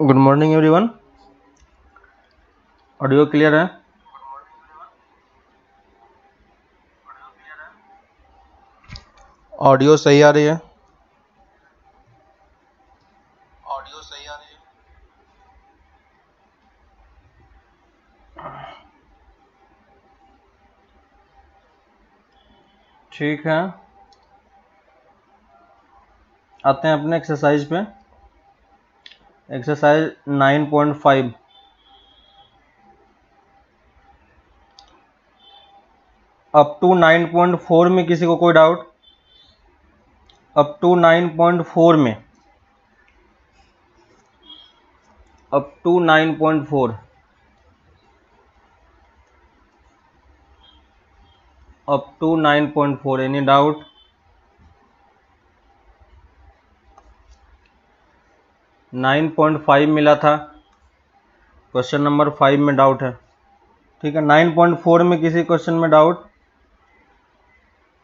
Good morning everyone. Audio clear है? Audio सही आ रही है? ठीक है, आते हैं अपने एक्सरसाइज पे। एक्सरसाइज 9.5। अप टू 9.4 में किसी को कोई डाउट? अप टू 9.4 में, up to 9.4, up to 9.4 any doubt? Nine 9.5 मिला था, क्वेश्चन नंबर 5 में डाउट है। ठीक है, 9.4 में किसी क्वेश्चन में डाउट?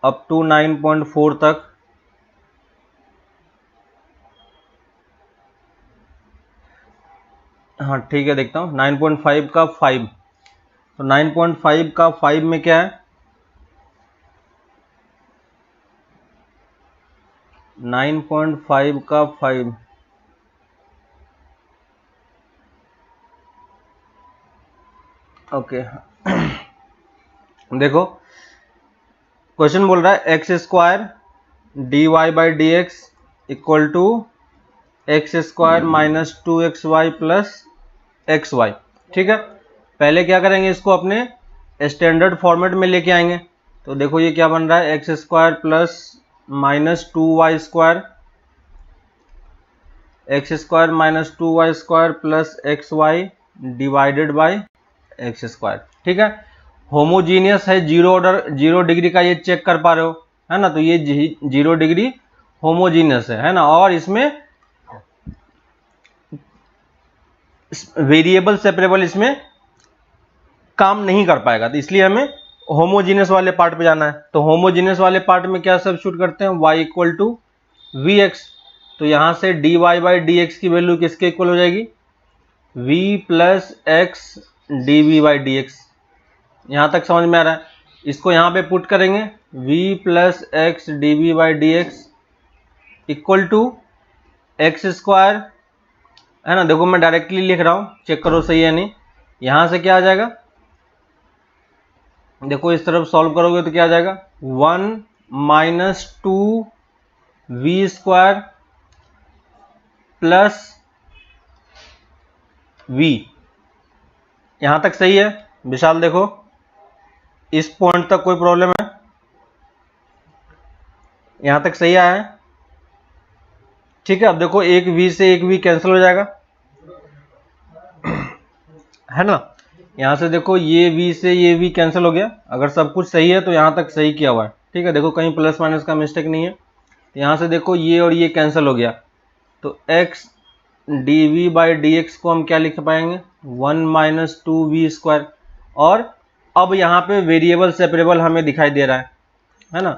अप टू 9.4 तक। हाँ ठीक है, देखता हूँ 9.5 का 5। तो 9.5 का 5 में क्या है? 9.5 का 5, ओके। देखो क्वेश्चन बोल रहा है x square d y by d x equal to x square minus 2xy plus x y. ठीक है, पहले क्या करेंगे, इसको अपने स्टैंडर्ड फॉर्मेट में लेके आएंगे। तो देखो ये क्या बन रहा है, x square plus minus 2y square, x square minus 2y square plus x y divided by x square. ठीक है, होमोजीनियस है, जीरो ऑर्डर, 0 डिग्री का ये चेक कर पा रहे हो, है ना? तो ये 0 डिग्री होमोजीनियस है ना? और इसमें वेरिएबल सेपरेबल इसमें काम नहीं कर पाएगा, तो इसलिए हमें होमोजीनियस वाले पार्ट पे जाना है। तो होमोजीनियस वाले पार्ट में क्या सब्स्टिट्यूट करते हैं, y equal to v x. तो यहां से d y by d x की वैल्यू किसके इक्वल हो जाएगी, v plus x d v by d x. यहां तक समझ में आ रहा है? इसको यहां पे पुट करेंगे, v plus x d v by d x equal to x square, है ना? देखो मैं डायरेक्टली लिख रहा हूं, चेक करो सही है नहीं। यहां से क्या आ जाएगा, देखो इस तरफ सॉल्व करोगे तो क्या आ जाएगा, 1 minus 2 v square plus v. यहां तक सही है विशाल? देखो इस पॉइंट तक कोई प्रॉब्लम है? यहां तक सही आया है? ठीक है, अब देखो एक v से एक v कैंसिल हो जाएगा, है ना? यहां से देखो ये v से ये v कैंसिल हो गया। अगर सब कुछ सही है तो यहां तक सही किया हुआ है। ठीक है, देखो कहीं प्लस माइनस का मिस्टेक नहीं है। यहां से देखो ये और ये कैंसिल हो गया, तो x d v by d x को हम क्या लिख पाएंगे, 1 माइनस 2v स्क्वायर। और अब यहाँ पे वेरिएबल सेपरेबल हमें दिखाई दे रहा है ना?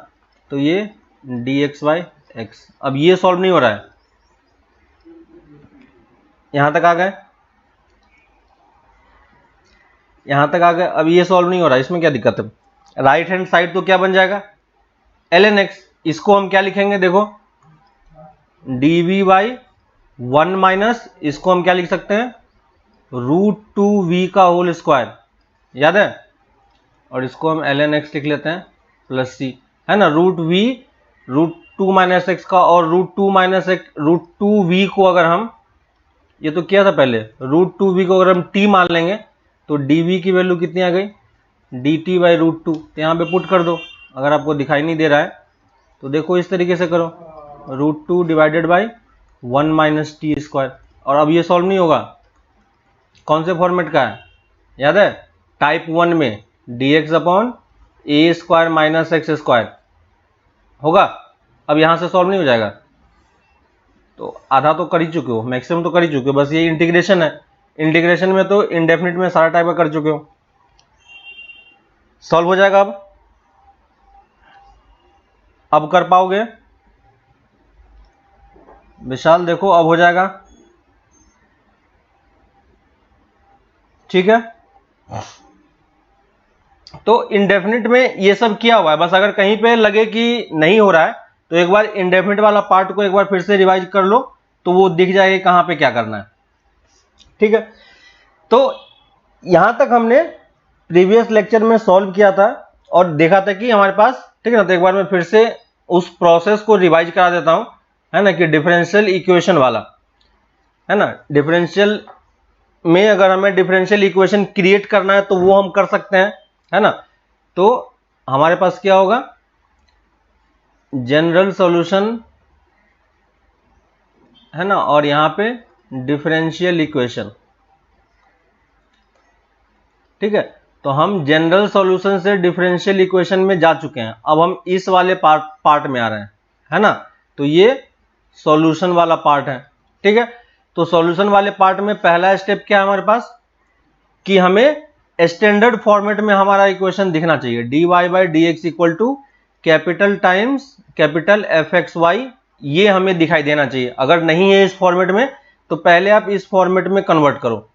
तो ये डी एक्स बाई एक्स। अब ये सॉल्व नहीं हो रहा है, यहां तक आ गए, यहां तक आ गए। अब ये सॉल्व नहीं हो रहा है, इसमें क्या दिक्कत है? राइट हैंड साइड तो क्या बन जाएगा, ln x। इसको हम क्या लिखेंगे, देखो डी वी बाई 1 माइनस, इसको हम क्या लिख सकते हैं, √2v का होल स्क्वायर, याद है? और इसको हम ln x लिख लेते हैं प्लस c, है ना? √v √2 माइनस एक्स का, और √2 माइनस एक्स √2v को अगर हम, ये तो किया था पहले, √2v को अगर हम t मान लेंगे तो dv की वैल्यू कितनी आ गई, dt बाई √2। तो यहाँ पे पुट कर दो, अगर आपको दिखाई नहीं दे रहा है तो देखो इस तरीके से करो, √2 divided by 1 minus T square. और अब ये सॉल्व नहीं होगा, कौन से फॉर्मेट का है, याद है? टाइप 1 में dx अपॉन ए स्क्वायर माइनस एक्स स्क्वायर होगा। अब यहां से सॉल्व नहीं हो जाएगा, तो आधा तो कर ही चुके हो, मैक्सिमम तो कर ही चुके हो, बस ये इंटीग्रेशन है। इंटीग्रेशन में तो इंडेफिनिट में सारा टाइप का कर चुके हो, सॉल्व हो जाएगा। अब कर पाओगे विशाल? देखो अब हो जाएगा, ठीक है, तो इंडेफिनिट में ये सब किया हुआ है, बस अगर कहीं पे लगे कि नहीं हो रहा है तो एक बार इंडेफिनिट वाला पार्ट को एक बार फिर से रिवाइज कर लो तो वो दिख जाएगा कहां पे क्या करना है। ठीक है, तो यहां तक हमने प्रीवियस लेक्चर में सॉल्व किया था और देखा था कि हमारे पास, ठीक है ना, तो एक बार मैं फिर से उस प्रोसेस को रिवाइज करा देता हूं, है ना, कि डिफरेंशियल इक्वेशन वाला, है ना, डिफरेंशियल में अगर हमें डिफरेंशियल इक्वेशन क्रिएट करना है तो वो हम कर सकते हैं, है ना। तो हमारे पास क्या होगा, जनरल सॉल्यूशन, है ना, और यहां पे डिफरेंशियल इक्वेशन। ठीक है, तो हम जनरल सॉल्यूशन से डिफरेंशियल इक्वेशन में जा चुके हैं, अब हम इस वाले पार्ट में आ रहे हैं, है ना। तो ये सॉल्यूशन वाला पार्ट है। ठीक है, तो सॉल्यूशन वाले पार्ट में पहला स्टेप क्या है हमारे पास, कि हमें स्टैंडर्ड फॉर्मेट में हमारा इक्वेशन दिखना चाहिए, dy by d x equal to capital times capital f x y, ये हमें दिखाई देना चाहिए। अगर नहीं है इस फॉर्मेट में तो पहले आप इस फॉर्मेट में कन्वर्ट करो।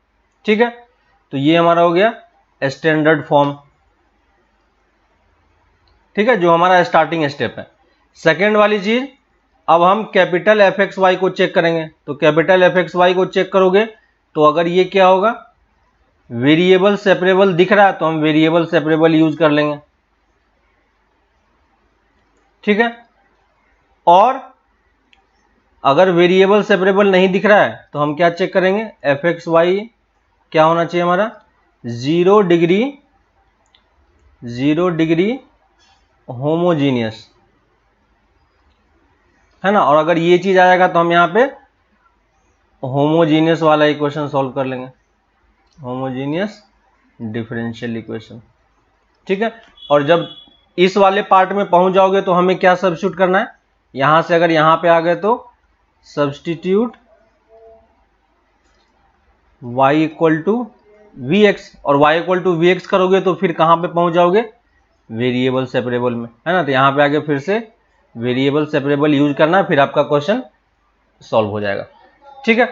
ठीक है, तो ये हमारा हो गया स्टैंडर्ड फॉर्म। ठीक है, जो हमारा स्टार्टिंग स्टेप है। सेकेंड वाली चीज, अब हम कैपिटल एफ एक्स वाई को चेक करेंगे, तो कैपिटल एफ एक्स वाई को चेक करोगे तो अगर ये क्या होगा, वेरिएबल सेपरेबल दिख रहा है तो हम वेरिएबल सेपरेबल यूज कर लेंगे। ठीक है, और अगर वेरिएबल सेपरेबल नहीं दिख रहा है तो हम क्या चेक करेंगे, एफ एक्स वाई क्या होना चाहिए हमारा, 0 डिग्री होमोजीनियस, है ना। और अगर ये चीज आ जाएगा तो हम यहाँ पे होमोजीनियस वाला इक्वेशन सॉल्व कर लेंगे, होमोजीनियस डिफरेंशियल इक्वेशन। ठीक है, और जब इस वाले पार्ट में पहुंच जाओगे तो हमें क्या सब्स्टिट्यूट करना है, यहां से अगर यहां पे आ गए तो substitute y equal to v x, और y equal to v x करोगे तो फिर कहां पे पहुंच जाओगे, वेरिएबल सेपरेबल में, है ना। तो यहां पे आगे फिर से वेरिएबल सेपरेबल यूज करना, फिर आपका क्वेश्चन सॉल्व हो जाएगा। ठीक है,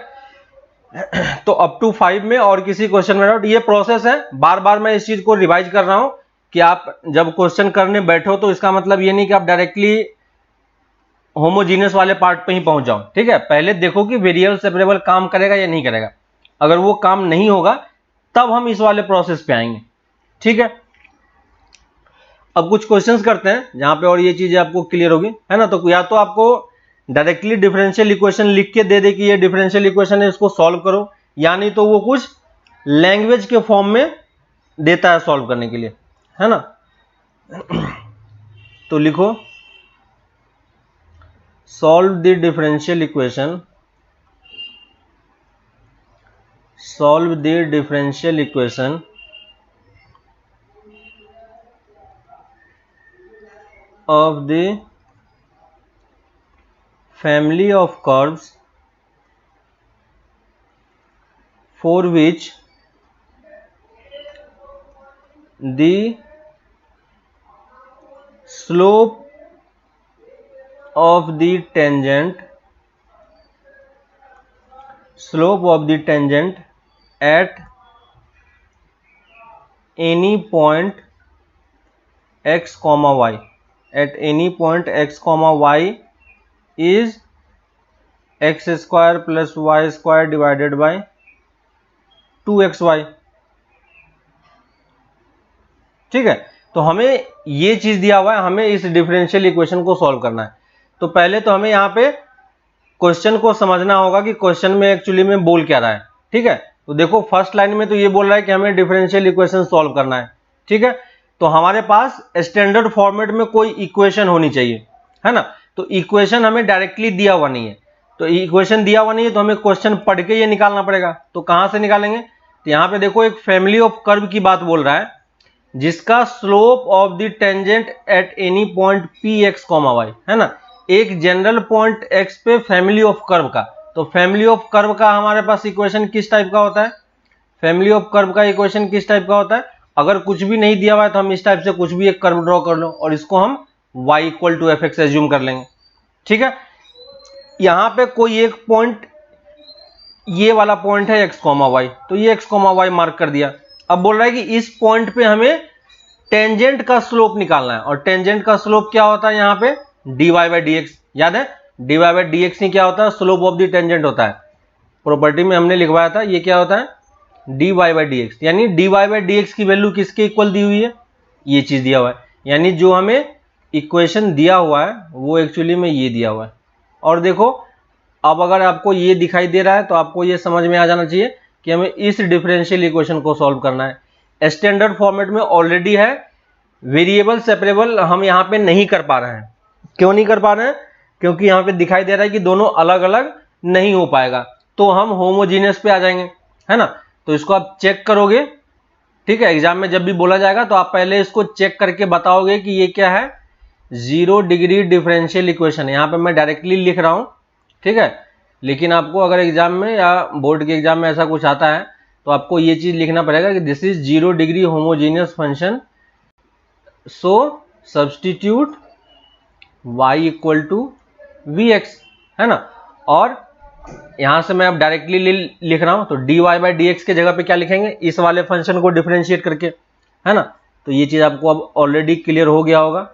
तो अप टू 5 में और किसी क्वेश्चन में डाउट, ये प्रोसेस है, बार बार मैं इस चीज को रिवाइज कर रहा हूं कि आप जब क्वेश्चन करने बैठो तो इसका मतलब ये नहीं कि आप डायरेक्टली होमोजीनियस वाले पार्ट पे ही पहुंच जाओ। ठीक है, पहले देखो कि वेरिएबल सेपरेबल काम करेगा या नहीं करेगा, अगर वो काम नहीं होगा तब हम इस वाले प्रोसेस पे आएंगे। ठीक है, अब कुछ क्वेश्चंस करते हैं जहां पे और ये चीजें आपको क्लियर होगी, है ना। तो या तो आपको डायरेक्टली डिफरेंशियल इक्वेशन लिख के दे दे कि ये डिफरेंशियल इक्वेशन है, इसको सॉल्व करो, या नहीं तो वो कुछ लैंग्वेज के फॉर्म में देता है सॉल्व करने के लिए, है ना। तो लिखो, solve the differential equation, solve the differential equation of the family of curves for which the slope of the tangent at any point x comma y, at any point x comma y is x square plus y square divided by 2xy। ठीक है, तो हमें ये चीज दिया हुआ है, हमें इस डिफरेंशियल इक्वेशन को सॉल्व करना है। तो पहले तो हमें यहाँ पे क्वेश्चन को समझना होगा कि क्वेश्चन में एक्चुअली में बोल क्या रहा है। ठीक है, तो देखो फर्स्ट लाइन में तो ये बोल रहा है कि हमें डिफरेंशियल इक्वेशन सॉल्व करना है। ठीक है, तो हमारे पास स्टैंडर्ड फॉर्मेट में कोई इक्वेशन होनी चाहिए, है ना। तो इक्वेशन हमें डायरेक्टली दिया हुआ नहीं है, तो इक्वेशन दिया हुआ नहीं है तो हमें क्वेश्चन पढ़ के ये निकालना पड़ेगा। तो कहां से निकालेंगे, तो यहां पे देखो एक फैमिली ऑफ कर्व की बात बोल रहा है जिसका slope of the tangent at any point P x comma y, है ना। एक जनरल पॉइंट एक्स पे फैमिली ऑफ कर्व का, तो फैमिली ऑफ कर्व का हमारे पास इक्वेशन किस टाइप का होता है, फैमिली ऑफ कर्व का इक्वेशन किस टाइप का होता है, अगर कुछ भी नहीं दिया हुआ है तो हम इस टाइप से कुछ भी एक कर्व ड्रॉ कर लो और इसको हम y equal to f x assume कर लेंगे। ठीक है, यहां पे कोई एक पॉइंट ये वाला पॉइंट है x, y, तो ये x, y मार्क कर दिया। अब बोल रहा है कि इस पॉइंट पे हमें टेंजेंट का स्लोप निकालना है, और टेंजेंट का स्लोप क्या होता है यहाँ पे, dy बाई dx। याद है dy बाई dx नहीं क्या होता है, स्लोप ऑफ द टेंजेंट होता है। प्रॉपर्टी में हमने लिखवाया था, ये क्या होता है, dy बाई dx, यानी dy बाई dx की वैल्यू किसके इक्वल दी हुई है, ये चीज दिया हुआ है, यानी जो हमें इक्वेशन दिया हुआ है वो एक्चुअली में ये दिया हुआ है। और देखो अब अगर आपको ये दिखाई दे रहा है तो आपको ये समझ में आ जाना चाहिए कि हमें इस डिफरेंशियल इक्वेशन को सॉल्व करना है। स्टैंडर्ड फॉर्मेट में ऑलरेडी है, वेरिएबल सेपरेबल हम यहाँ पे नहीं कर पा रहे हैं। क्यों नहीं कर पा रहे हैं, क्योंकि यहाँ पे दिखाई दे रहा है कि दोनों अलग अलग नहीं हो पाएगा, तो हम होमोजीनियस पे आ जाएंगे, है ना। तो इसको आप चेक करोगे, ठीक है, एग्जाम में जब भी बोला जाएगा तो आप पहले इसको चेक करके बताओगे कि ये क्या है, 0 डिग्री डिफरेंशियल इक्वेशन है। यहाँ पे मैं डायरेक्टली लिख रहा हूं, ठीक है, लेकिन आपको अगर एग्जाम में या बोर्ड के एग्जाम में ऐसा कुछ आता है तो आपको ये चीज लिखना पड़ेगा कि this is 0 degree homogeneous function, so substitute y equal to vx, है ना। और यहां से मैं अब डायरेक्टली लिख रहा हूं, तो dy बाई dx के जगह पे क्या लिखेंगे, इस वाले फंक्शन को डिफरेंशिएट करके, है ना। तो ये चीज आपको अब ऑलरेडी क्लियर हो गया होगा,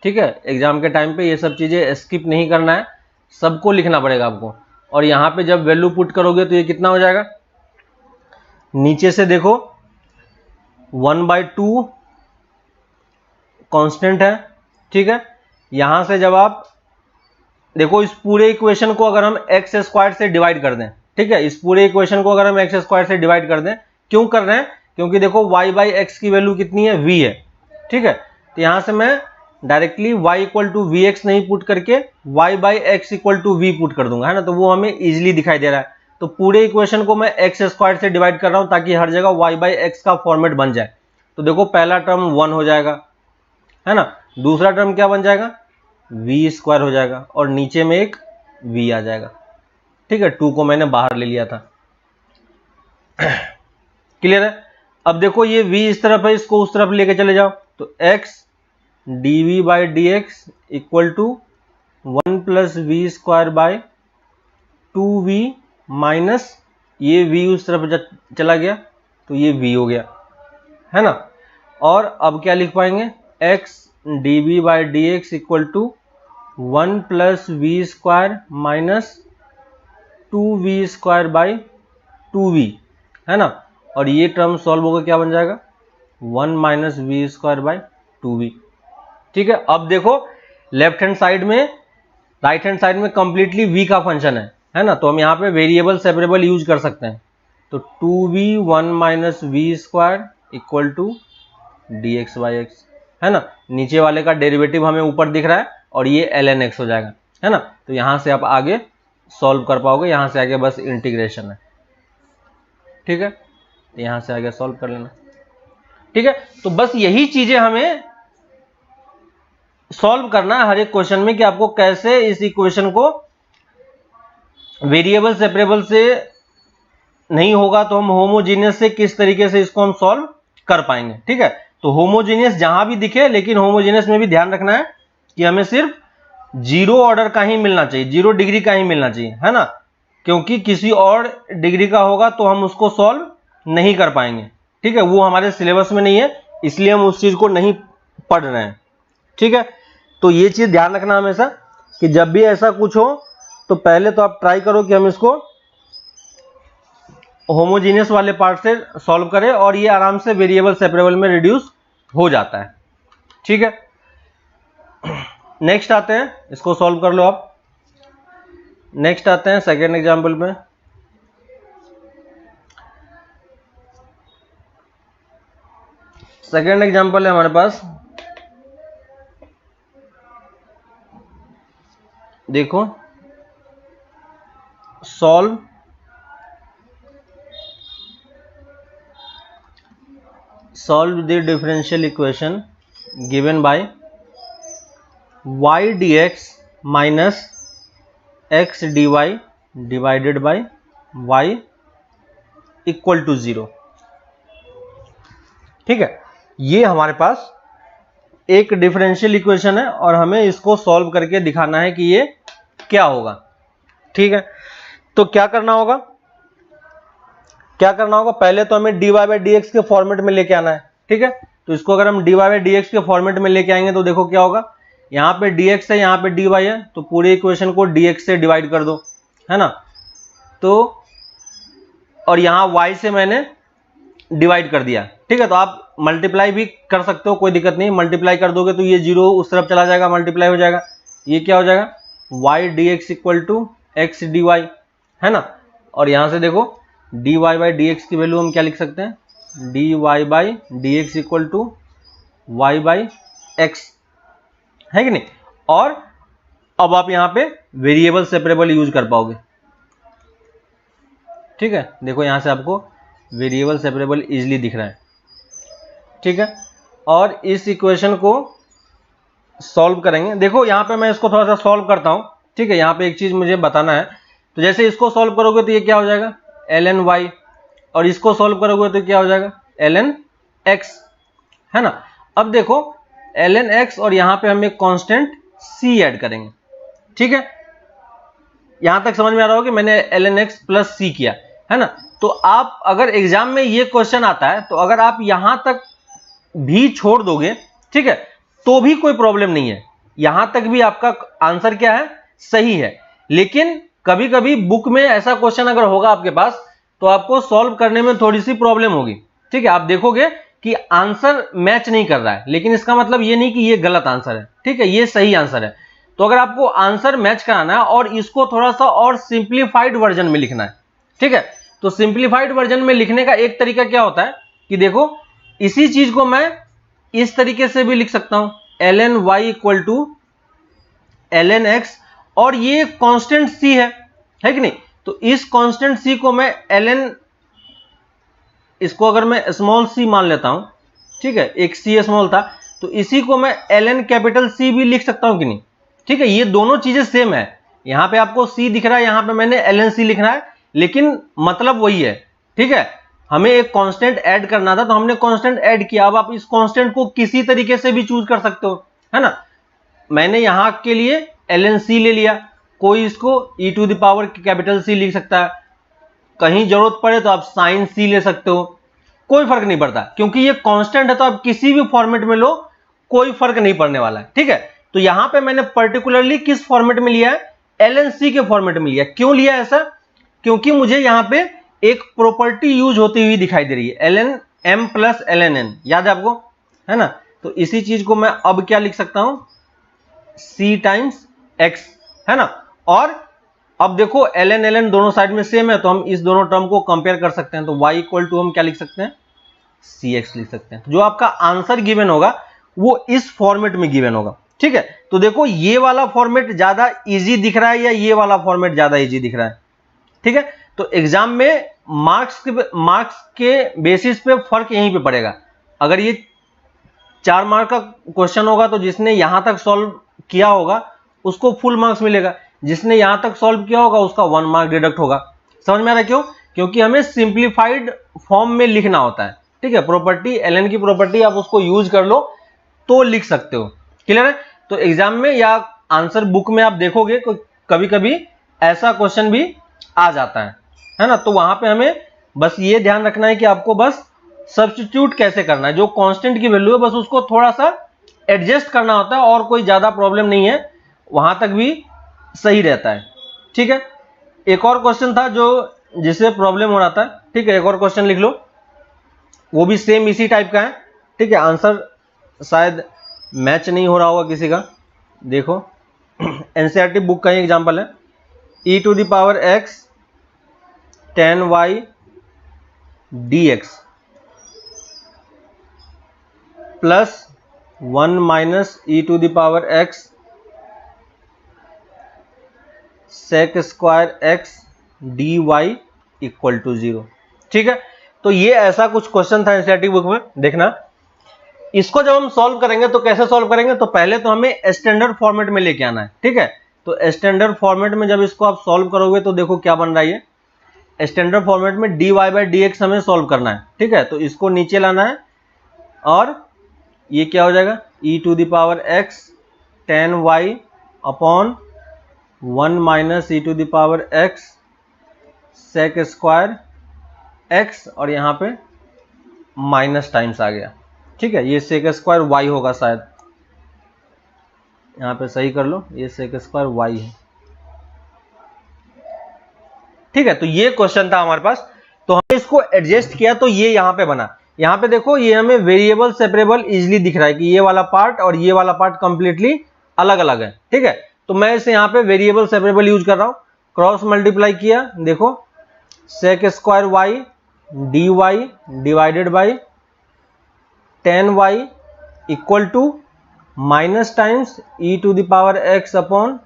ठीक है। एग्जाम के टाइम पे ये सब चीजें स्किप नहीं करना है, सबको लिखना पड़ेगा आपको। और यहाँ पे जब वैल्यू पुट करोगे तो ये कितना हो जाएगा, नीचे से देखो 1/2 कांस्टेंट है, ठीक है। यहां से जब आप देखो इस पूरे इक्वेशन को अगर हम एक्स स्क्वायर से डिवाइड कर दें, ठीक है, इस पूरे इक्वेशन को अगर हम एक्स स्क्वायर से डिवाइड कर दें, क्यों कर रहे हैं, क्योंकि देखो y बाई एक्स की वैल्यू कितनी है, v है, ठीक है। तो यहां से मैं directly y equal to v x नहीं पुट करके y by x equal to v put कर दूंगा, है ना। तो वो हमें इजिली दिखाई दे रहा है। तो पूरे इक्वेशन को मैं एक्स स्क्वायर से डिवाइड कर रहा हूं ताकि हर जगह y बाई एक्स का फॉर्मेट बन जाए। तो देखो पहला टर्म 1 हो जाएगा, है ना, दूसरा टर्म क्या बन जाएगा, v स्क्वायर हो जाएगा, और नीचे में एक v आ जाएगा, ठीक है। 2 को मैंने बाहर ले लिया था, क्लियर है। अब देखो ये v इस तरफ है, इसको उस तरफ लेके चले जाओ, तो x dv by d x equal to 1 plus v square by 2v minus ये v उस तरफ चला गया तो ये v हो गया, है ना। और अब क्या लिख पाएंगे, x dv by d x equal to 1 plus v square minus 2v square by 2v, है ना। और ये टर्म सॉल्व होकर क्या बन जाएगा, 1 minus v square by 2v, ठीक है। अब देखो लेफ्ट हैंड साइड में, राइट हैंड साइड में कंप्लीटली v का फंक्शन है ना। तो हम यहाँ पे वेरिएबल सेपरेबल यूज कर सकते हैं। तो 2v 1 minus v square equal to d x by x, है ना। नीचे वाले का डेरिवेटिव हमें ऊपर दिख रहा है और ये ln x हो जाएगा, है ना। तो यहां से आप आगे सॉल्व कर पाओगे, यहां से आगे बस इंटीग्रेशन है, ठीक है। तो यहां से आगे सॉल्व कर लेना, ठीक है। तो बस यही चीजें हमें सॉल्व करना है हर एक क्वेश्चन में कि आपको कैसे इस इक्वेशन को वेरिएबल सेपरेबल से नहीं होगा तो हम होमोजीनियस से किस तरीके से इसको हम सॉल्व कर पाएंगे, ठीक है। तो होमोजीनियस जहां भी दिखे, लेकिन होमोजीनियस में भी ध्यान रखना है कि हमें सिर्फ 0 ऑर्डर का ही मिलना चाहिए, 0 डिग्री का ही मिलना चाहिए, है ना। क्योंकि किसी और डिग्री का होगा तो हम उसको सॉल्व नहीं कर पाएंगे, ठीक है। वो हमारे सिलेबस में नहीं है, इसलिए हम उस चीज को नहीं पढ़ रहे हैं, ठीक है। तो ये चीज ध्यान रखना हमेशा कि जब भी ऐसा कुछ हो तो पहले तो आप ट्राई करो कि हम इसको होमोजीनियस वाले पार्ट से सॉल्व करें, और ये आराम से वेरिएबल सेपरेबल में रिड्यूस हो जाता है, ठीक है। नेक्स्ट आते हैं, इसको सॉल्व कर लो आप। नेक्स्ट आते हैं सेकेंड एग्जाम्पल में। सेकेंड एग्जाम्पल है हमारे पास, देखो, solve the differential equation given by y dx minus x dy divided by y equal to 0, ठीक है। ये हमारे पास एक डिफरेंशियल इक्वेशन है और हमें इसको सॉल्व करके दिखाना है कि ये क्या होगा, ठीक है। तो क्या करना होगा, क्या करना होगा, पहले तो हमें dy बाई डी एक्स के फॉर्मेट में लेके आना है, ठीक है। तो इसको अगर हम dy बाई डी एक्स के फॉर्मेट में लेके आएंगे तो देखो क्या होगा, यहाँ पे dx है, यहाँ पे dy है, तो पूरे इक्वेशन को dx से डिवाइड कर दो, है ना। तो और यहाँ y से मैंने डिवाइड कर दिया, ठीक है। तो आप मल्टीप्लाई भी कर सकते हो, कोई दिक्कत नहीं, मल्टीप्लाई कर दोगे तो ये जीरो उस तरफ चला जाएगा, मल्टीप्लाई हो जाएगा, ये क्या हो जाएगा y dx equal to x dy, है ना। और यहां से देखो dy बाई डी एक्स की वैल्यू हम क्या लिख सकते हैं, dy by d x equal to y by x, है कि नहीं। और अब आप यहां पे वेरिएबल सेपरेबल यूज कर पाओगे, ठीक है। देखो यहां से आपको वेरिएबल सेपरेबल इजीली दिख रहा है, ठीक है। और इस इक्वेशन को सॉल्व करेंगे, देखो यहां पे मैं इसको थोड़ा सा सॉल्व करता हूं, ठीक है। यहां पे एक चीज मुझे बताना है, तो जैसे इसको सॉल्व करोगे तो ये क्या हो जाएगा ln y, और इसको सॉल्व करोगे तो क्या हो जाएगा ln x, है ना। अब देखो ln x और यहां पे हम एक कांस्टेंट c ऐड करेंगे, ठीक है। यहां तक समझ में आ रहा हो कि मैंने ln x प्लस c किया, है ना। तो आप अगर एग्जाम में ये क्वेश्चन आता है तो अगर आप यहां तक भी छोड़ दोगे, ठीक है, तो भी कोई प्रॉब्लम नहीं है, यहां तक भी आपका आंसर क्या है सही है। लेकिन कभी कभी बुक में ऐसा क्वेश्चन अगर होगा आपके पास तो आपको सॉल्व करने में थोड़ी सी प्रॉब्लम होगी, ठीक है। आप देखोगे कि आंसर मैच नहीं कर रहा है, लेकिन इसका मतलब ये नहीं कि ये गलत आंसर है, ठीक है, ये सही आंसर है। तो अगर आपको आंसर मैच कराना है और इसको थोड़ा सा और सिंप्लीफाइड वर्जन में लिखना है, ठीक है, तो सिंप्लीफाइड वर्जन में लिखने का एक तरीका क्या होता है कि देखो इसी चीज को मैं इस तरीके से भी लिख सकता हूं, ln y equal to ln x, और ये कांस्टेंट c है कि नहीं। तो इस कांस्टेंट c को मैं ln, इसको अगर मैं स्मॉल c मान लेता हूं, ठीक है, एक c स्मॉल था, तो इसी को मैं ln कैपिटल C भी लिख सकता हूं कि नहीं, ठीक है। ये दोनों चीजें सेम है, यहां पे आपको c दिख रहा है, यहां पे मैंने ln c लिखना है, लेकिन मतलब वही है, ठीक है। हमें एक कांस्टेंट ऐड करना था तो हमने कांस्टेंट ऐड किया, अब आप इस कांस्टेंट को किसी तरीके से भी चूज कर सकते हो, है ना। मैंने यहां के लिए ln c ले लिया, कोई इसको e to the power capital C लिख सकता है, कहीं जरूरत पड़े तो आप साइन c ले सकते हो, कोई फर्क नहीं पड़ता, क्योंकि ये कांस्टेंट है तो आप किसी भी फॉर्मेट में लो कोई फर्क नहीं पड़ने वाला है, ठीक है। तो यहां पे मैंने पर्टिकुलरली किस फॉर्मेट में लिया है, ln c के फॉर्मेट में लिया। क्यों लिया ऐसा, क्योंकि मुझे यहां पे एक प्रॉपर्टी यूज होती हुई दिखाई दे रही है, ln m plus ln n, याद है आपको, है ना। तो इसी चीज को मैं अब क्या लिख सकता हूं, c टाइम्स x, है ना। और अब देखो ln ln दोनों साइड में सेम है, तो हम इस दोनों टर्म को कंपेयर कर सकते हैं, तो y इक्वल टू हम क्या लिख सकते हैं, cx लिख सकते हैं। जो आपका आंसर गिवन होगा वो इस फॉर्मेट में गिवन होगा, ठीक है। तो देखो ये वाला फॉर्मेट ज्यादा इजी दिख रहा है या ये वाला फॉर्मेट ज्यादा इजी दिख रहा है, ठीक है। तो एग्जाम में मार्क्स के बेसिस पे फर्क यहीं पे पड़ेगा। अगर ये 4 मार्क का क्वेश्चन होगा तो जिसने यहां तक सॉल्व किया होगा उसको फुल मार्क्स मिलेगा, जिसने यहां तक सॉल्व किया होगा उसका 1 मार्क डिडक्ट होगा। समझ में आ रहा है क्यों, क्योंकि हमें सिंप्लीफाइड फॉर्म में लिखना होता है, ठीक है। प्रॉपर्टी ln की प्रॉपर्टी आप उसको यूज कर लो तो लिख सकते हो, क्लियर है। तो एग्जाम में या आंसर बुक में आप देखोगे कभी कभी ऐसा क्वेश्चन भी आ जाता है ना। तो वहां पे हमें बस ये ध्यान रखना है कि आपको बस सब्स्टिट्यूट कैसे करना है, जो कांस्टेंट की वैल्यू है बस उसको थोड़ा सा एडजस्ट करना होता है, और कोई ज्यादा प्रॉब्लम नहीं है, वहां तक भी सही रहता है, ठीक है। एक और क्वेश्चन था जो जिससे प्रॉब्लम हो रहा था, ठीक है, एक और क्वेश्चन लिख लो, वो भी सेम इसी टाइप का है, ठीक है। आंसर शायद मैच नहीं हो रहा होगा किसी का, देखो एनसीईआरटी बुक का ही एग्जांपल है, e to the power x tan y dx plus 1 minus e to the power x sec square x dy equal to 0, ठीक है। तो ये ऐसा कुछ क्वेश्चन था एनसीईआरटी बुक में, देखना। इसको जब हम सॉल्व करेंगे तो कैसे सॉल्व करेंगे, तो पहले तो हमें स्टैंडर्ड फॉर्मेट में लेके आना है, ठीक है। तो स्टैंडर्ड फॉर्मेट में जब इसको आप सॉल्व करोगे तो देखो क्या बन रहा है, ये स्टैंडर्ड फॉर्मेट में dy बाई डी एक्स हमें सॉल्व करना है, ठीक है। तो इसको नीचे लाना है और ये क्या हो जाएगा, e to the power x tan y upon 1 minus e to the power x sec square x और यहाँ पे माइनस टाइम्स आ गया। ठीक है, ये सेक स्क्वायर वाई होगा शायद, यहाँ पे सही कर लो, ये सेक स्क्वायर वाई है। ठीक है, तो ये क्वेश्चन था हमारे पास, तो हमने इसको एडजस्ट किया तो ये यहाँ पे बना। यहाँ पे देखो ये हमें वेरिएबल सेपरेबल इजिली दिख रहा है कि ये वाला पार्ट और ये वाला पार्ट कंप्लीटली अलग अलग है। ठीक है, तो मैं इसे यहाँ पे वेरिएबल सेपरेबल यूज कर रहा हूँ, क्रॉस मल्टीप्लाई किया, देखो sec square y d y divided by 10y equal to minus times e to the power x upon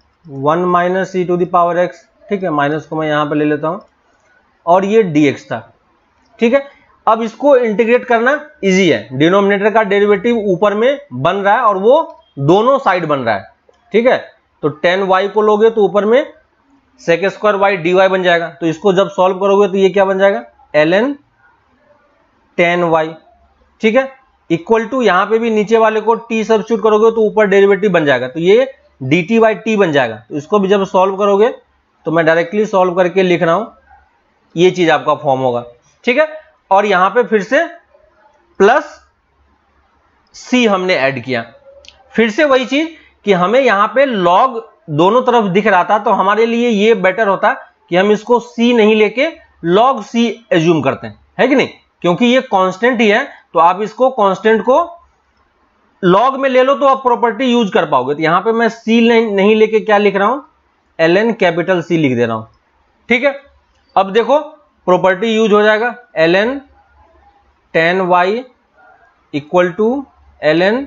1 minus e to the power x. ठीक है, माइनस को मैं यहाँ पे ले लेता हूँ और ये dx था। ठीक है, अब इसको इंटीग्रेट करना इजी है, डिनोमिनेटर का डेरिवेटिव ऊपर में बन रहा है और वो दोनों साइड बन रहा है। ठीक है, तो 10y को लोगे तो ऊपर में sec square y d y बन जाएगा, तो इसको जब सॉल्व करोगे तो ये क्या बन जाएगा, ln 10y। ठीक है, इक्वल टू यहाँ पे भी नीचे वाले को t सब्स्टिट्यूट करोगे तो ऊपर डेरिवेटिव बन जाएगा, तो ये dt बाई टी बन जाएगा। तो इसको भी जब सॉल्व करोगे तो मैं डायरेक्टली सॉल्व करके लिख रहा हूं, ये चीज आपका फॉर्म होगा। ठीक है, और यहां पे फिर से प्लस c हमने ऐड किया, फिर से वही चीज कि हमें यहां पे log दोनों तरफ दिख रहा था, तो हमारे लिए ये बेटर होता कि हम इसको c नहीं लेके log c एज्यूम करते हैं, है कि नहीं, क्योंकि ये कांस्टेंट ही है, तो आप इसको कांस्टेंट को log में ले लो तो आप प्रॉपर्टी यूज कर पाओगे। तो यहां पे मैं c नहीं लेके क्या लिख रहा हूं, ln कैपिटल C लिख दे रहा हूं। ठीक है, अब देखो प्रॉपर्टी यूज हो जाएगा, ln 10y equal to ln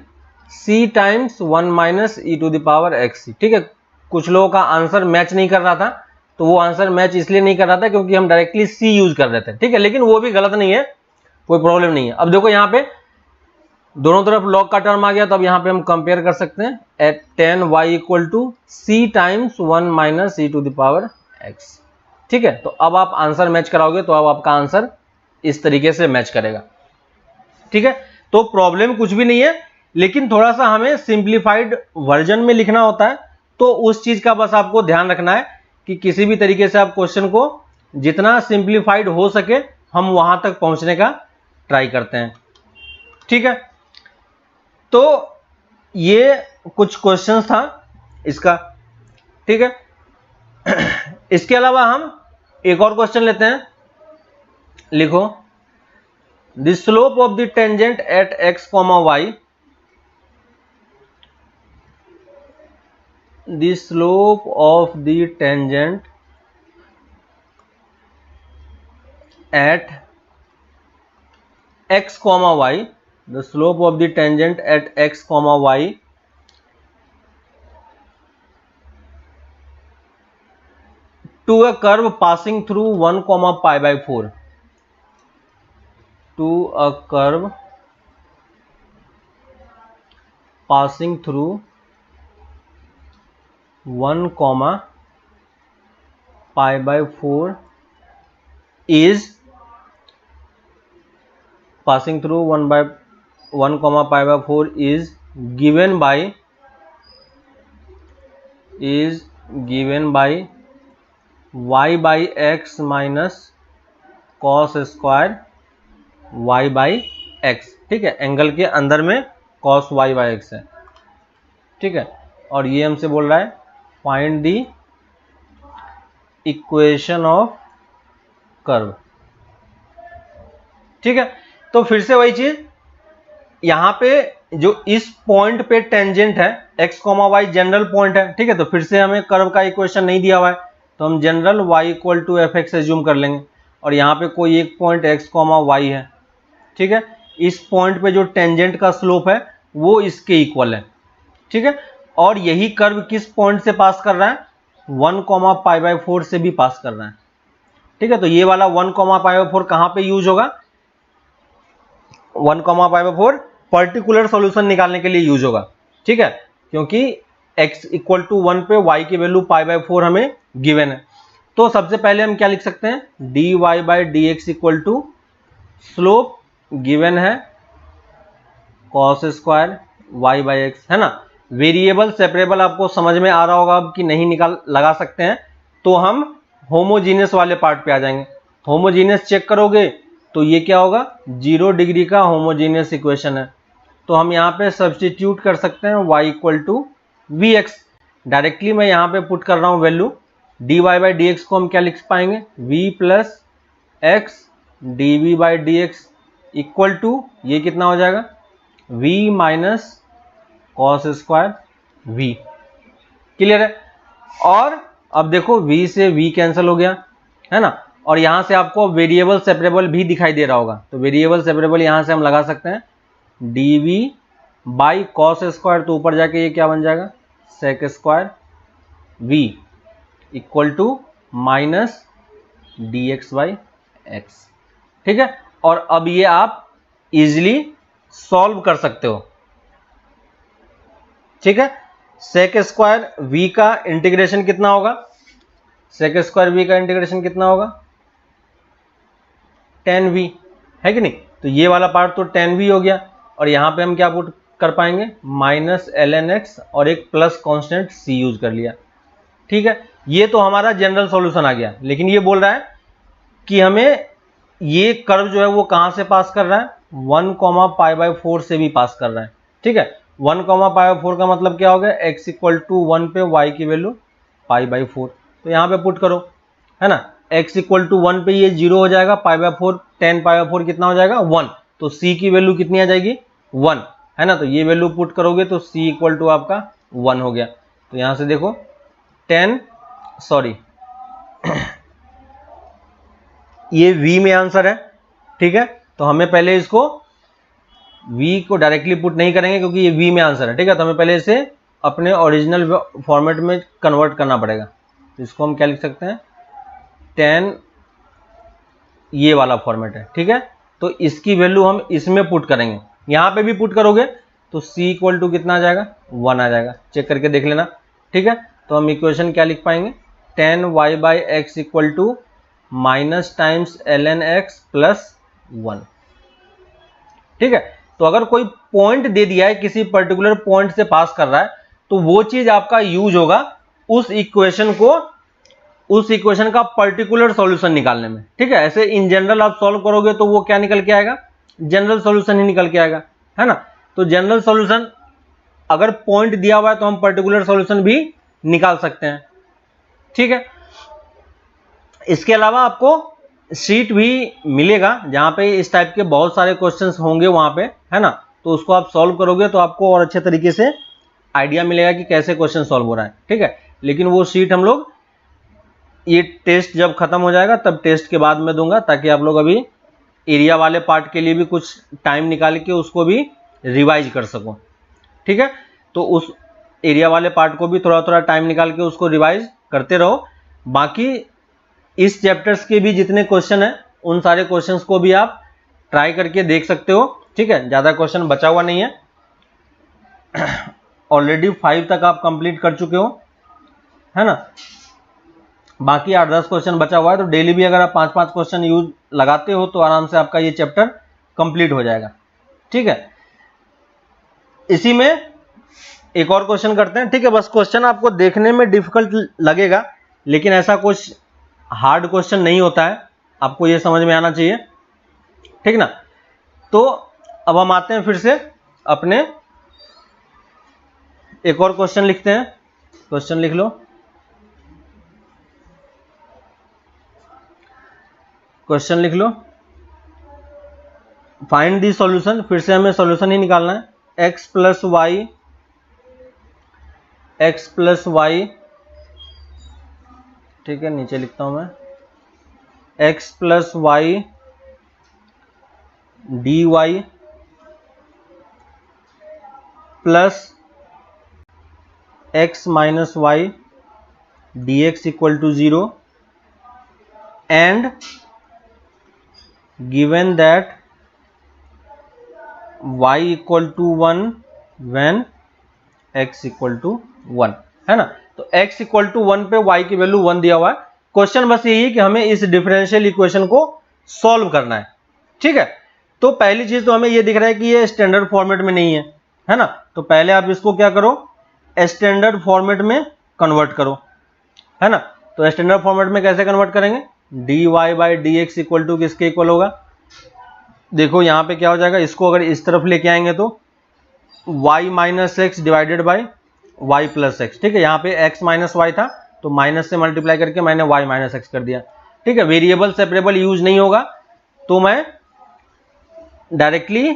c times 1 minus e to the power x. ठीक है, कुछ लोगों का आंसर मैच नहीं कर रहा था, तो वो आंसर मैच इसलिए नहीं कर रहा था क्योंकि हम डायरेक्टली c यूज कर रहे थे। ठीक है, लेकिन वो भी गलत नहीं है, कोई प्रॉब्लम नहीं है। अब देखो यहाँ पे दोनों तरफ log का टर्म आ गया, तो अब यहाँ पे हम कंपेयर कर सकते हैं, at 10y equal to c times 1 minus e to the power x। ठीक है, तो अब आप आंसर मैच कराओगे तो अब आपका आंसर इस तरीके से मैच करेगा। ठीक है, तो प्रॉब्लम कुछ भी नहीं है, लेकिन थोड़ा सा हमें सिंप्लीफाइड वर्जन में लिखना होता है, तो उस चीज का बस आपको ध्यान रखना है कि किसी भी तरीके से आप क्वेश्चन को जितना सिंप्लीफाइड हो सके हम वहां तक पहुंचने का ट्राई करते हैं। ठीक है, तो ये कुछ क्वेश्चन था इसका। ठीक है, इसके अलावा हम एक और क्वेश्चन लेते हैं, लिखो the slope of the tangent eight x, y, the slope of the tangent eight x, y, the slope of the tangent at x, y to a curve passing through 1, pi by 4, to a curve passing through 1, pi by 4 is passing through 1, pi by 4 is given by y by x minus cos square y by x। ठीक है, angle के अंदर में cos y by x है। ठीक है, और ये हमसे बोल रहा है find the equation of curve. ठीक है, तो फिर से वही चीज, यहां पे जो इस पॉइंट पे टेंजेंट है x, y जनरल पॉइंट है। ठीक है, तो फिर से हमें कर्व का इक्वेशन नहीं दिया हुआ है, तो हम general y equal to f x assume कर लेंगे, और यहाँ पे कोई एक पॉइंट x, y है। ठीक है, इस पॉइंट पे जो टेंजेंट का स्लोप है वो इसके इक्वल है। ठीक है, और यही कर्व किस पॉइंट से पास कर रहा है, 1, पाई बाय 4 से भी पास कर रहा है। ठीक है, तो ये वाला 1, पाई बाय 4 कहां पे यूज होगा, 1, पाई बाय 4 पर्टिकुलर सॉल्यूशन निकालने के लिए यूज होगा। ठीक है, क्योंकि x इक्वल टू 1 पे y की वैल्यू पाई बाय 4 हमें गिवन है। तो सबसे पहले हम क्या लिख सकते हैं, dy by d x equal to slope given है cos square y by x, है ना। वेरिएबल सेपरेबल आपको समझ में आ रहा होगा अब कि नहीं निकाल लगा सकते हैं, तो हम होमोजीनियस वाले पार्ट पे आ जाएंगे। होमोजीनियस चेक करोगे तो ये क्या होगा, 0 डिग्री का होमोजीनियस इक्वेशन है। तो हम यहाँ पे सब्स्टिट्यूट कर सकते हैं y equal to v x. Directly मैं यहाँ पे पुट कर रहा हूँ value, dy by d x को हम क्या लिख पाएंगे, v plus x d v by d x equal to, ये कितना हो जाएगा, v minus cos square v। Clear है। और अब देखो v से v कैंसिल हो गया है ना, और यहां से आपको वेरिएबल सेपरेबल भी दिखाई दे रहा होगा, तो वेरिएबल सेपरेबल यहां से हम लगा सकते हैं, dv बाई कॉस स्क्वायर, तो ऊपर जाके ये क्या बन जाएगा, sec square v equal to minus d x by x. ठीक है, और अब ये आप इजिली सॉल्व कर सकते हो। ठीक है, सेक स्क्वायर v का इंटीग्रेशन कितना होगा, सेक स्क्वायर v का इंटीग्रेशन कितना होगा, 10v, है कि नहीं। तो ये वाला पार्ट तो 10v हो गया, और यहां पे हम क्या पुट कर पाएंगे, माइनस ln(x) और एक प्लस कांस्टेंट c यूज कर लिया। ठीक है, ये तो हमारा जनरल सॉल्यूशन आ गया। लेकिन ये बोल रहा है कि हमें ये कर्व जो है वो कहां से पास कर रहा है, 1,π/4 से भी पास कर रहा है। ठीक है, 1,π/4 का मतलब क्या हो गया, x इक्वल टू 1 पे y की वैल्यू π/4, तो यहाँ पे पुट करो, है ना, x इक्वल टू 1 पे ये 0 हो जाएगा, π/4 10π/4 कितना हो जाएगा 1, तो c की वैल्यू कितनी आ जाएगी 1, है ना। तो ये वैल्यू पुट करोगे तो c इक्वल टू आपका 1 हो गया। तो यहां से देखो 10 सॉरी ये v में आंसर है। ठीक है, तो हमें पहले इसको v को डायरेक्टली पुट नहीं करेंगे क्योंकि ये v में आंसर है। ठीक है, तो हमें पहले इसे अपने ओरिजिनल फॉर्मेट में कन्वर्ट करना पड़ेगा। तो इसको हम क्या लिख सकते हैं, 10 ये वाला फॉर्मेट है। ठीक है, तो इसकी वैल्यू हम इसमें पुट करेंगे, यहां पे भी पुट करोगे तो c इक्वल टू कितना आ जाएगा 1 आ जाएगा, चेक करके देख लेना। ठीक है, तो हम इक्वेशन क्या लिख पाएंगे, 10y by x equal to minus times ln(x) plus 1। ठीक है, तो अगर कोई पॉइंट दे दिया है, किसी पर्टिकुलर पॉइंट से पास कर रहा है, तो वो चीज आपका यूज होगा उस इक्वेशन का पर्टिकुलर सॉल्यूशन निकालने में। ठीक है, ऐसे इन जनरल आप सॉल्व करोगे तो वो क्या निकल के आएगा, जनरल सॉल्यूशन ही निकल के आएगा, है ना। तो जनरल सॉल्यूशन अगर पॉइंट दिया हुआ है तो हम पर्टिकुलर सॉल्यूशन भी निकाल सकते हैं। ठीक है, इसके अलावा आपको शीट भी मिलेगा जहां पे इस टाइप के बहुत सारे क्वेश्चंस होंगे वहां पे, है ना। तो उसको आप सॉल्व करोगे तो आपको और अच्छे तरीके से आइडिया मिलेगा कि कैसे क्वेश्चन सॉल्व हो रहा है। ठीक है, लेकिन वो शीट हम लोग ये टेस्ट जब खत्म हो जाएगा तब टेस्ट के बाद में दूंगा, ताकि आप लोग अभी एरिया वाले पार्ट के लिए भी कुछ टाइम निकाल के उसको भी रिवाइज कर सको। ठीक है, तो उस एरिया वाले पार्ट को भी थोड़ा थोड़ा टाइम निकाल के उसको रिवाइज करते रहो। बाकी इस चैप्टर्स के भी जितने क्वेश्चन हैं उन सारे क्वेश्चंस को भी आप ट्राई करके देख सकते हो। ठीक है, ज्यादा क्वेश्चन बचा हुआ नहीं है, ऑलरेडी 5 तक आप कंप्लीट कर चुके हो, है ना। बाकी 8-10 क्वेश्चन बचा हुआ है, तो डेली भी अगर आप 5-5 क्वेश्चन यूज लगाते हो तो आराम से आपका ये चैप्टर कंप्लीट हो जाएगा। ठीक है, इसी में एक और क्वेश्चन करते हैं। ठीक है, बस क्वेश्चन आपको देखने में डिफिकल्ट लगेगा, लेकिन ऐसा कुछ हार्ड क्वेश्चन नहीं होता है, आपको ये समझ में आना चाहिए। ठीक ना, तो अब हम आते हैं फिर से अपने एक और क्वेश्चन लिखते हैं। क्वेश्चन लिख लो, क्वेश्चन लिख लो, फाइंड दी सॉल्यूशन। फिर से हमें सॉल्यूशन ही निकालना है, x प्लस वाई, ठीक है, नीचे लिखता हूं मैं, x plus y d y plus x minus y d x equal to 0 and given that y equal to 1 when x equal to 1, है ना। तो x इक्वल टू 1 पे y की वैल्यू 1 दिया हुआ है। क्वेश्चन बस यही है कि हमें इस डिफरेंशियल इक्वेशन को सॉल्व करना है। ठीक है, तो पहली चीज तो हमें ये दिख रहा है कि ये स्टैंडर्ड फॉर्मेट में नहीं है ना। तो पहले आप इसको क्या करो, स्टैंडर्ड फॉर्मेट में कन्वर्ट करो, है ना। तो स्टैंडर्ड फॉर्मेट में कैसे कन्वर्ट करेंगे, d y by d x equal to किसके इक्वल होगा? देखो यहाँ पे क्या हो जाएगा, इसको अगर इस तरफ लेके आएंगे तो y minus x divided by y plus x. ठीक है, यहाँ पे x माइनस वाई था तो माइनस से मल्टीप्लाई करके मैंने y माइनस एक्स कर दिया। ठीक है, वेरिएबल सेपरेबल यूज नहीं होगा तो मैं directly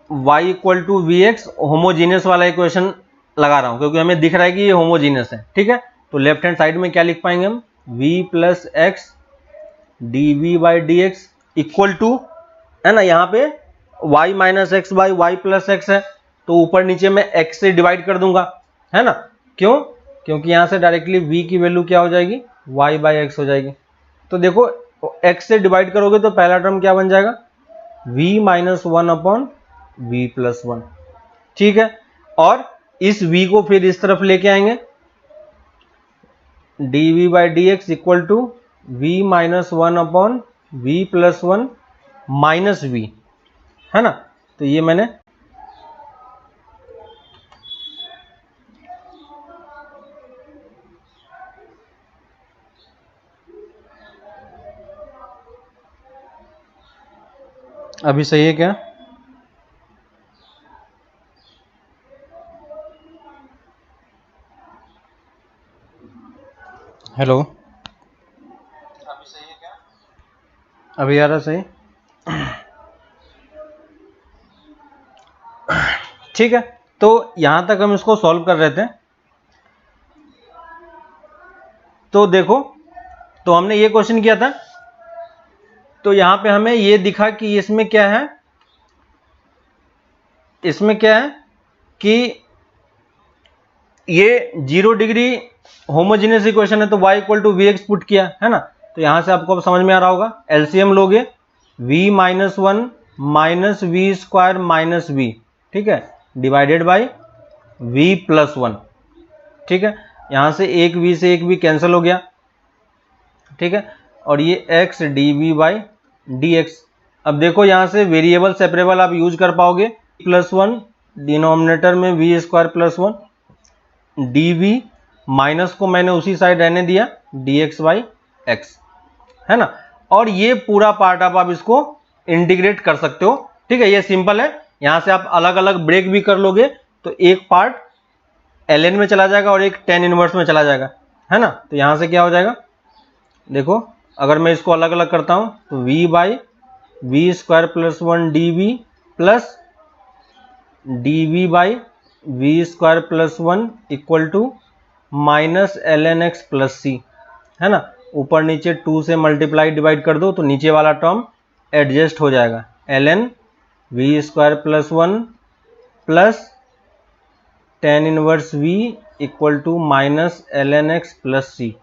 y equal to v x homogeneous वाला इक्वेशन लगा रहा हूं क्योंकि हमें दिख रहा है कि ये होमोजीनियस है। ठीक है, तो लेफ्ट हैंड साइड में क्या लिख पाएंगे हम, v plus x d v by d x equal to, है ना, यहाँ पे y minus x by y plus x है तो ऊपर नीचे मैं x से डिवाइड कर दूंगा, है ना। क्यों? क्योंकि यहाँ से डायरेक्टली v की वैल्यू क्या हो जाएगी, y बाई एक्स हो जाएगी। तो देखो x से डिवाइड करोगे तो पहला टर्म क्या बन जाएगा, v minus one upon v plus one. ठीक है, और इस v को फिर इस तरफ लेके आएंगे, d v by d x equal to v minus one upon v plus one minus v, है ना। तो ये मैंने अभी सही है क्या? हेलो, अभी सही है क्या? अभी आ रहा सही? ठीक है, तो यहां तक हम इसको सॉल्व कर रहे थे। तो देखो, तो हमने ये क्वेश्चन किया था तो यहां पे हमें ये दिखा कि इसमें क्या है, इसमें क्या है कि ये 0 डिग्री होमोजेनियस इक्वेशन है तो y equal to v x put किया, है ना। तो यहां से आपको अब समझ में आ रहा होगा, एलसीएम लोगे v minus one minus v square minus v, ठीक है, divided by v plus one. ठीक है, यहां से एक v से एक v कैंसिल हो गया। ठीक है, और ये x d v by d x. अब देखो यहां से वेरिएबल सेपरेबल आप यूज कर पाओगे, प्लस वन डिनोमिनेटर में v square plus one d v, minus को मैंने उसी साइड रहने दिया डी एक्स बाई एक्स, है ना। और ये पूरा पार्ट आप इसको इंटीग्रेट कर सकते हो। ठीक है, ये सिंपल है, यहां से आप अलग अलग ब्रेक भी कर लोगे तो एक पार्ट ln में चला जाएगा और एक tan इनवर्स में चला जाएगा, है ना। तो यहां से क्या हो जाएगा, देखो अगर मैं इसको अलग अलग करता हूं तो v by v square plus one d v plus d v by v square plus one equal to minus l n x plus c, है ना। ऊपर नीचे 2 से मल्टीप्लाई डिवाइड कर दो तो नीचे वाला टर्म एडजस्ट हो जाएगा, l n v square plus one plus tan inverse v equal to minus l n x plus c.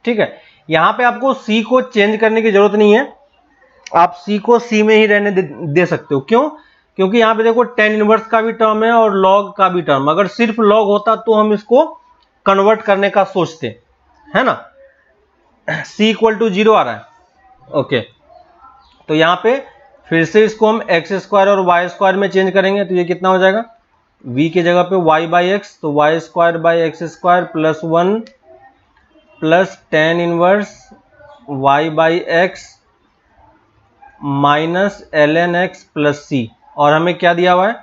ठीक है, यहां पे आपको सी को चेंज करने की जरूरत नहीं है, आप सी को सी में ही रहने दे सकते हो। क्यों? क्योंकि यहां पे देखो टेन इनवर्स का भी टर्म है और लॉग का भी टर्म। अगर सिर्फ लॉग होता तो हम इसको कन्वर्ट करने का सोचते, है ना। c इक्वल टू 0 आ रहा है, ओके। तो यहां पे फिर से इसको हम एक्स स्क्वायर और वाई स्क्वायर में चेंज करेंगे तो ये कितना हो जाएगा, v की जगह पे y बाई एक्स, तो y square by x square plus one plus tan inverse y by x minus l n x plus c. और हमें क्या दिया हुआ है,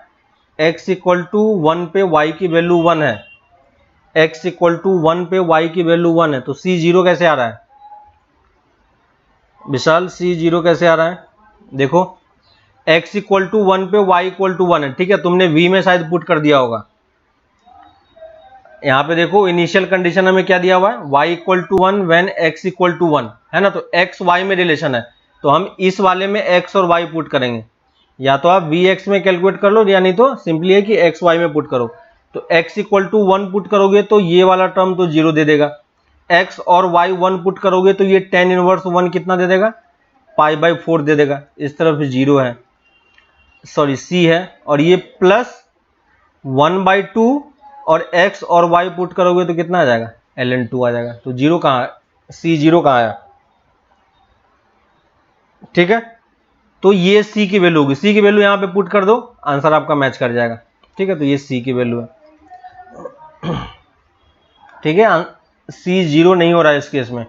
x इक्वल टू वन पे y की वैल्यू 1 है, x इक्वल टू 1 पे y की वैल्यू 1 है। तो c 0 कैसे आ रहा है विशाल, c 0 कैसे आ रहा है, देखो x इक्वल टू 1 पे y इक्वल टू 1 है। ठीक है, तुमने v में शायद पुट कर दिया होगा। यहाँ पे देखो इनिशियल कंडीशन हमें क्या दिया हुआ है, y equal to 1 when x equal to 1, है ना। तो x y में रिलेशन है तो हम इस वाले में x और y पुट करेंगे, या तो आप vx में कैलकुलेट कर लो या नहीं तो सिंपली है कि x y में पुट करो। तो x इक्वल टू 1 पुट करोगे तो ये वाला टर्म तो 0 दे देगा, x और y 1 पुट करोगे तो ये tan इनवर्स 1 कितना दे देगा, पाई बाई 4 दे देगा। इस तरफ 0 है, सॉरी c है, और ये प्लस 1 बाई 2 और x और y पुट करोगे तो कितना आ जाएगा, ln 2 आ जाएगा। तो 0 कहाँ, c 0 कहाँ आया। ठीक है, तो ये c की वैल्यू होगी, c की वैल्यू यहां पे पुट कर दो, आंसर आपका मैच कर जाएगा। ठीक है, तो ये c की वैल्यू है। ठीक है, c 0 नहीं हो रहा है इस केस में,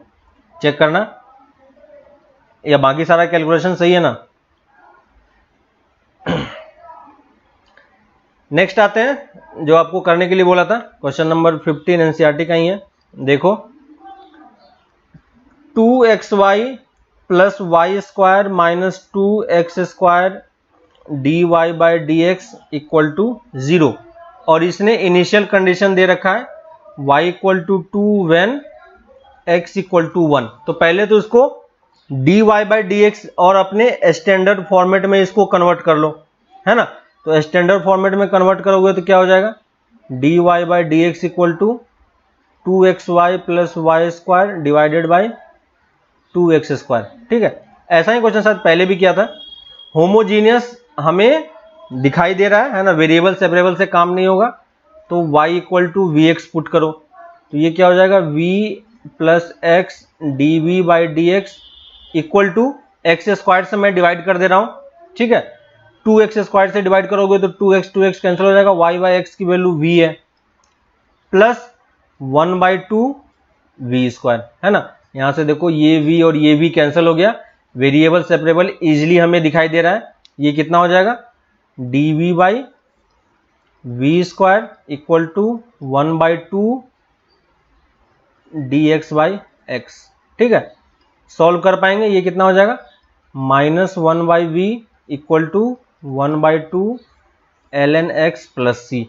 चेक करना। या बाकी सारा कैलकुलेशन सही है ना। नेक्स्ट आते हैं जो आपको करने के लिए बोला था, क्वेश्चन नंबर 15 एनसीईआरटी का ही है। देखो 2xy plus y square minus 2x square dy by d x equal to 0, और इसने इनिशियल कंडीशन दे रखा है y equal to 2 when x equal to 1। तो पहले तो इसको dy बाई डी एक्स और अपने स्टैंडर्ड फॉर्मेट में इसको कन्वर्ट कर लो, है ना। तो स्टैंडर्ड फॉर्मेट में कन्वर्ट करोगे तो क्या हो जाएगा, dy by d x equal to 2xy plus y square divided by 2x square. ठीक है, ऐसा ही क्वेश्चन शायद पहले भी किया था। होमोजीनियस हमें दिखाई दे रहा है ना, वेरिएबल सेपरेबल से काम नहीं होगा, तो y equal to v x put करो, तो ये क्या हो जाएगा, v plus x d v by d x equal to x square से मैं डिवाइड कर दे रहा हूँ। ठीक है, 2x स्क्वायर से डिवाइड करोगे तो 2x कैंसिल हो जाएगा, y बाई एक्स की वैल्यू v है, प्लस 1 बाई 2 वी स्क्वायर, है ना। यहां से देखो ये v और ये v कैंसिल हो गया, वेरिएबल सेपरेबल इजिली हमें दिखाई दे रहा है। ये कितना हो जाएगा, d v by v square equal to 1 by 2 d x by x. ठीक है, सॉल्व कर पाएंगे, ये कितना हो जाएगा, minus 1 by v equal to 1 by 2 l n x plus c.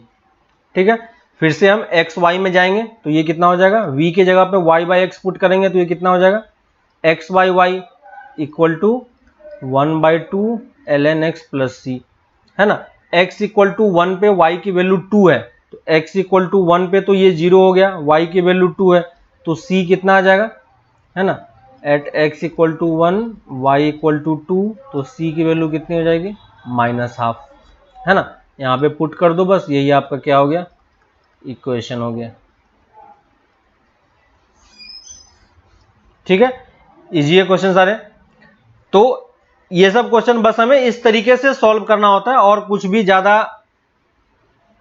ठीक है, फिर से हम एक्स वाई में जाएंगे तो ये कितना हो जाएगा, v के जगह पे y बाई एक्स पुट करेंगे तो ये कितना हो जाएगा, x by y equal to 1 by 2 l n x plus c, है ना। x इक्वल टू 1 पे y की वैल्यू 2 है, तो x इक्वल टू 1 पे तो ये 0 हो गया, y की वैल्यू 2 है, तो c कितना आ जाएगा, है ना, at x equal to 1 y equal to 2, तो c की वैल्यू कितनी हो जाएगी, माइनस हाफ, है ना। यहाँ पे पुट कर दो बस, यही आपका क्या हो गया, इक्वेशन हो गया। ठीक है, इजी है क्वेश्चन सारे। तो ये सब क्वेश्चन बस हमें इस तरीके से सॉल्व करना होता है, और कुछ भी ज्यादा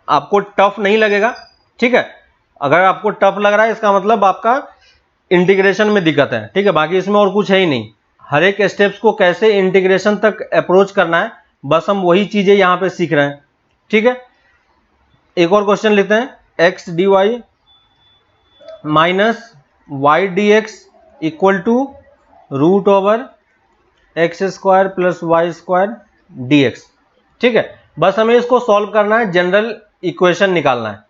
आपको टफ नहीं लगेगा। ठीक है, अगर आपको टफ लग रहा है इसका मतलब आपका इंटीग्रेशन में दिक्कत है। ठीक है, बाकी इसमें और कुछ है ही नहीं। हर एक स्टेप्स को कैसे इंटीग्रेशन तक अप्रोच करना है, बस हम वही चीजें यहां पे सीख रहे हैं। ठीक है, एक और क्वेश्चन लेते हैं, x d y minus y d x equal to root over x square plus y square d x. ठीक है, बस हमें इसको सॉल्व करना है, जनरल इक्वेशन निकालना है।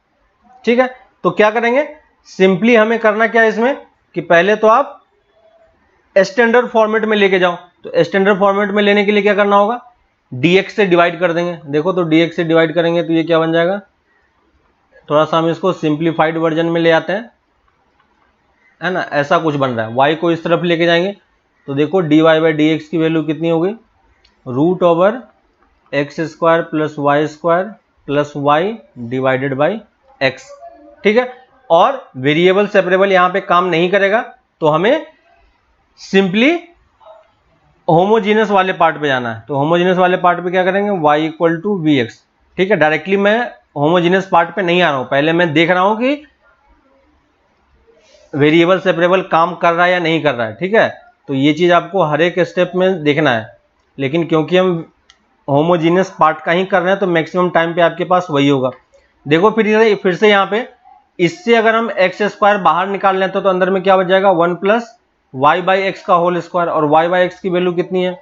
ठीक है, तो क्या करेंगे, सिंपली हमें करना क्या है इसमें कि पहले तो आप स्टैंडर्ड फॉर्मेट में लेके जाओ। तो स्टैंडर्ड फॉर्मेट में लेने के लिए क्या करना होगा, dx से डिवाइड कर देंगे। देखो तो dx से डिवाइड करेंगे तो ये क्या बन जाएगा, थोड़ा सा हम इसको सिंप्लीफाइड वर्जन में ले आते हैं, है ना, ऐसा कुछ बन रहा है। y को इस तरफ लेके जाएंगे तो देखो dy बाई डी एक्स की वैल्यू कितनी हो गई, root over x square plus y square plus y divided by x. ठीक है, और वेरिएबल सेपरेबल यहां पे काम नहीं करेगा, तो हमें सिंपली होमोजीनियस वाले पार्ट पे जाना है। तो होमोजीनियस वाले पार्ट पे क्या करेंगे, y equal to v x. ठीक है, डायरेक्टली मैं होमोजीनियस पार्ट पे नहीं आ रहा हूं, पहले मैं देख रहा हूं कि वेरिएबल सेपरेबल काम कर रहा है या नहीं कर रहा है। ठीक है, तो ये चीज आपको हर एक स्टेप में देखना है, लेकिन क्योंकि हम होमोजीनियस पार्ट का ही कर रहे हैं तो मैक्सिमम टाइम पे आपके पास वही होगा। देखो फिर से यहाँ पे इससे अगर हम एक्स स्क्वायर बाहर निकाल लेते तो अंदर में क्या बच जाएगा, 1 प्लस वाई बाई एक्स का होल स्क्वायर, और वाई बाई एक्स की वैल्यू कितनी है,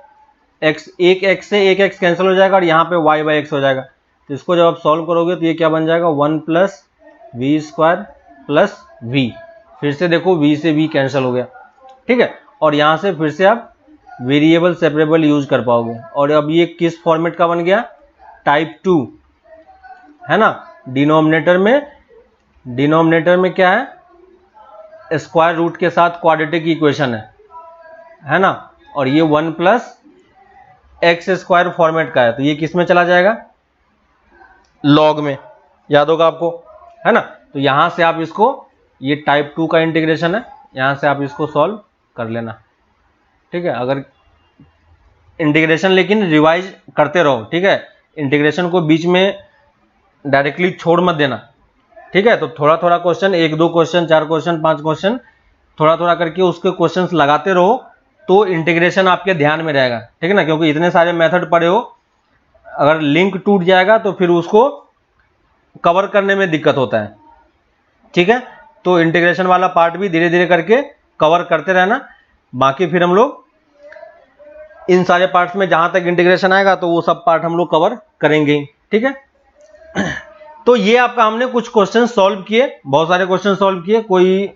एक्स, एक एक्स से एक एक्स कैंसिल हो जाएगा और यहाँ पे वाई बाई एक्स हो जाएगा। तो इसको जब आप सॉल्व करोगे तो ये क्या बन जाएगा, 1 plus v square plus v, फिर से देखो v से v कैंसिल हो गया। ठीक है, और यहाँ से फिर से आप वेरिएबल सेपरेबल यूज कर पाओगे। और अब ये किस फॉर्मेट का बन गया, टाइप 2, है ना। डिनोमिनेटर में क्या है, स्क्वायर रूट के साथ क्वाड्रेटिक इक्वेशन है ना, और ये 1 प्लस एक्स स्क्वायर फॉर्मेट का है, तो ये किस में चला जाएगा, लॉग में, याद होगा आपको, है ना। तो यहां से आप इसको, ये टाइप 2 का इंटीग्रेशन है, यहां से आप इसको सॉल्व कर लेना। ठीक है, अगर इंटीग्रेशन लेकिन रिवाइज करते रहो। ठीक है, इंटीग्रेशन को बीच में डायरेक्टली छोड़ मत देना। ठीक है, तो थोड़ा थोड़ा क्वेश्चन, 1 2 क्वेश्चन, 4 क्वेश्चन, 5 क्वेश्चन, थोड़ा थोड़ा करके उसके क्वेश्चंस लगाते रहो, तो इंटीग्रेशन आपके ध्यान में रहेगा, ठीक है ना, क्योंकि इतने सारे मेथड पढ़े हो, अगर लिंक टूट जाएगा तो फिर उसको कवर करने में दिक्कत होता है, ठीक है। तो इंटीग्रेशन वाला पार्ट भी धीरे धीरे करके कवर करते रहना, बाकी फिर हम लोग इन सारे पार्ट्स में जहां तक इंटीग्रेशन आएगा तो वो सब पार्ट हम लोग कवर करेंगे, ठीक है। तो ये आपका हमने कुछ क्वेश्चन सॉल्व किए, बहुत सारे क्वेश्चन सॉल्व किए, कोई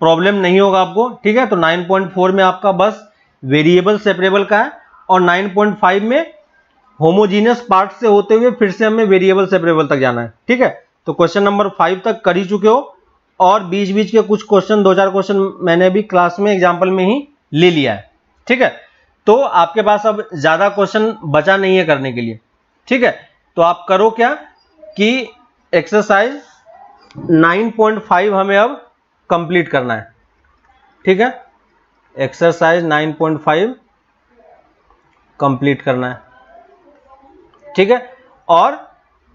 प्रॉब्लम नहीं होगा आपको, ठीक है। तो 9.4 में आपका बस वेरिएबल सेपरेबल का है, और 9.5 में होमोजीनियस पार्ट से होते हुए फिर से हमें वेरिएबल सेपरेबल तक जाना है, ठीक है। तो क्वेश्चन नंबर 5 तक कर ही चुके हो, और बीच बीच के कुछ क्वेश्चन, 2-4 क्वेश्चन मैंने भी क्लास में एग्जाम्पल में ही ले लिया है, ठीक है। तो आपके पास अब ज्यादा क्वेश्चन बचा नहीं है करने के लिए, ठीक है। तो आप करो क्या कि एक्सरसाइज 9.5 हमें अब कंप्लीट करना है, ठीक है। एक्सरसाइज 9.5 कंप्लीट करना है, ठीक है, और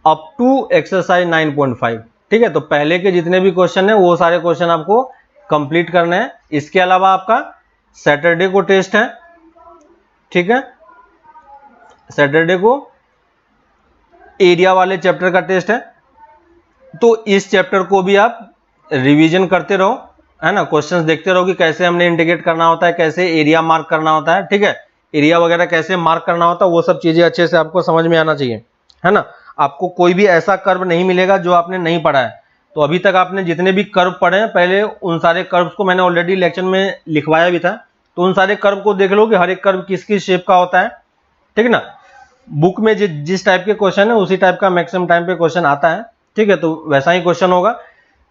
अप टू एक्सरसाइज 9.5, ठीक है। तो पहले के जितने भी क्वेश्चन है वो सारे क्वेश्चन आपको कंप्लीट करने हैं। इसके अलावा आपका सैटरडे को टेस्ट है, ठीक है, सैटरडे को एरिया वाले चैप्टर का टेस्ट है। तो इस चैप्टर को भी आप रिवीजन करते रहो, है ना, क्वेश्चंस देखते रहो कि कैसे हमने इंटीग्रेट करना होता है, कैसे एरिया मार्क करना होता है, ठीक है, एरिया वगैरह कैसे मार्क करना होता है, वो सब चीजें अच्छे से आपको समझ में आना चाहिए, है ना। आपको कोई भी ऐसा कर्व नहीं मिलेगा जो आपने नहीं पढ़ा है। तो अभी तक आपने जितने भी कर्व पढ़े हैं, पहले उन सारे कर्व्स को मैंने ऑलरेडी लेक्चर में लिखवाया भी था, तो उन सारे कर्व को देख लो कि हर एक कर्व किस किस शेप का होता है, ठीक है ना। बुक में जिस टाइप के क्वेश्चन है उसी टाइप का मैक्सिमम टाइम पे क्वेश्चन आता है, ठीक है, तो वैसा ही क्वेश्चन होगा।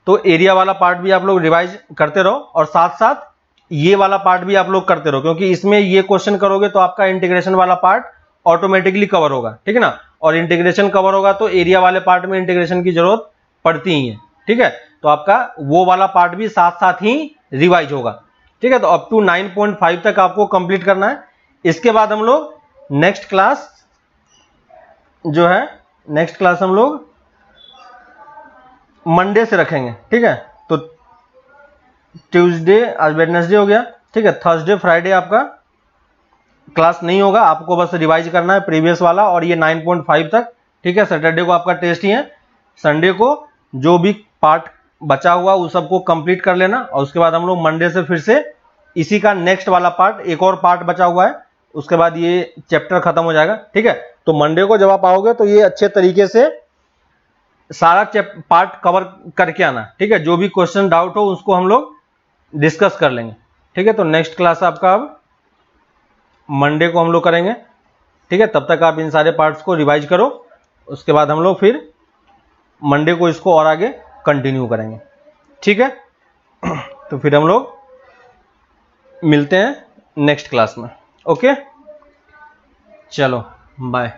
तो एरिया वाला पार्ट भी आप लोग रिवाइज करते रहो, और साथ साथ ये वाला पार्ट भी आप लोग करते रहो, क्योंकि इसमें ये क्वेश्चन करोगे तो आपका इंटीग्रेशन वाला पार्ट ऑटोमेटिकली कवर होगा, ठीक है ना। और इंटीग्रेशन कवर होगा तो एरिया वाले पार्ट में इंटीग्रेशन की जरूरत पड़ती ही है, ठीक है। तो आपका वो वाला पार्ट भी साथ साथ ही रिवाइज होगा, ठीक है। तो अप टू 9.5 तक आपको कंप्लीट करना है। इसके बाद हम लोग नेक्स्ट क्लास जो है, नेक्स्ट क्लास हम लोग मंडे से रखेंगे, ठीक है। तो ट्यूसडे, आज वेडनेसडे हो गया, ठीक है, थर्सडे फ्राइडे आपका क्लास नहीं होगा, आपको बस रिवाइज करना है प्रीवियस वाला और ये 9.5 तक, ठीक है। सैटरडे को आपका टेस्ट ही है, संडे को जो भी पार्ट बचा हुआ उस सबको कंप्लीट कर लेना, और उसके बाद हम लोग मंडे से फिर से इसी का नेक्स्ट वाला पार्ट, एक और पार्ट बचा हुआ है, उसके बाद ये चैप्टर खत्म हो जाएगा, ठीक है। तो मंडे को जब आप आओगे तो ये अच्छे तरीके से सारा पार्ट कवर करके आना, ठीक है। जो भी क्वेश्चन डाउट हो उसको हम लोग डिस्कस कर लेंगे, ठीक है। तो नेक्स्ट क्लास आपका अब मंडे को हम लोग करेंगे, ठीक है। तब तक आप इन सारे पार्ट्स को रिवाइज करो, उसके बाद हम लोग फिर मंडे को इसको और आगे कंटिन्यू करेंगे, ठीक है। तो फिर हम लोग मिलते हैं नेक्स्ट क्लास में, ओके, चलो बाय।